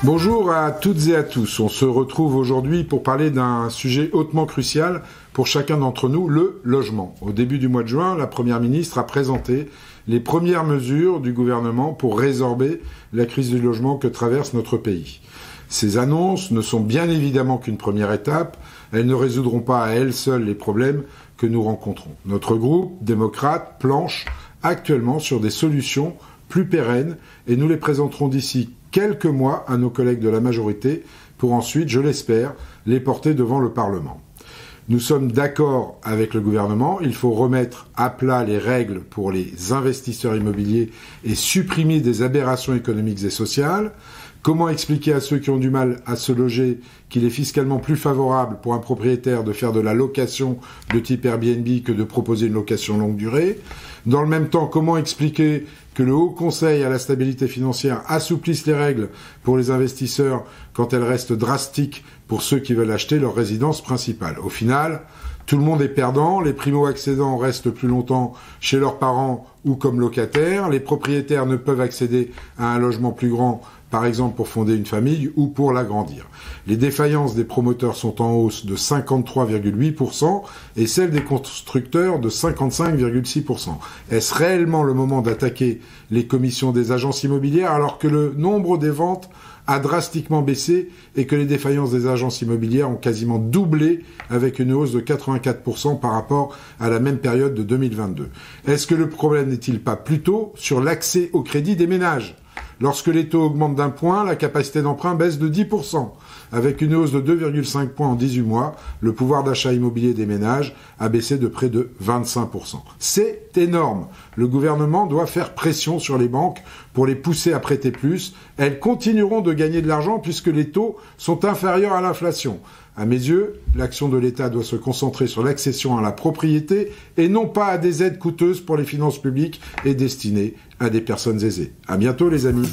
Bonjour à toutes et à tous. On se retrouve aujourd'hui pour parler d'un sujet hautement crucial pour chacun d'entre nous, le logement. Au début du mois de juin, la Première ministre a présenté les premières mesures du gouvernement pour résorber la crise du logement que traverse notre pays. Ces annonces ne sont bien évidemment qu'une première étape. Elles ne résoudront pas à elles seules les problèmes que nous rencontrons. Notre groupe, démocrate, planche actuellement sur des solutions plus pérennes et nous les présenterons d'ici quelques mois à nos collègues de la majorité pour ensuite, je l'espère, les porter devant le Parlement. Nous sommes d'accord avec le gouvernement, il faut remettre à plat les règles pour les investisseurs immobiliers et supprimer des aberrations économiques et sociales. Comment expliquer à ceux qui ont du mal à se loger qu'il est fiscalement plus favorable pour un propriétaire de faire de la location de type Airbnb que de proposer une location longue durée? Dans le même temps, comment expliquer que le Haut Conseil à la stabilité financière assouplisse les règles pour les investisseurs quand elles restent drastiques pour ceux qui veulent acheter leur résidence principale? Au final, tout le monde est perdant, les primo-accédants restent plus longtemps chez leurs parents ou comme locataires, les propriétaires ne peuvent accéder à un logement plus grand, par exemple pour fonder une famille ou pour l'agrandir. Les défaillances des promoteurs sont en hausse de 53,8% et celles des constructeurs de 55,6%. Est-ce réellement le moment d'attaquer les commissions des agences immobilières alors que le nombre des ventes a drastiquement baissé et que les défaillances des agences immobilières ont quasiment doublé avec une hausse de 84% par rapport à la même période de 2022? Est-ce que le problème n'est-il pas plutôt sur l'accès au crédit des ménages? Lorsque les taux augmentent d'un point, la capacité d'emprunt baisse de 10%. Avec une hausse de 2,5 points en 18 mois, le pouvoir d'achat immobilier des ménages a baissé de près de 25%. C'est énorme. Le gouvernement doit faire pression sur les banques pour les pousser à prêter plus. Elles continueront de gagner de l'argent puisque les taux sont inférieurs à l'inflation. À mes yeux, l'action de l'État doit se concentrer sur l'accession à la propriété et non pas à des aides coûteuses pour les finances publiques et destinées à des personnes aisées. À bientôt les amis.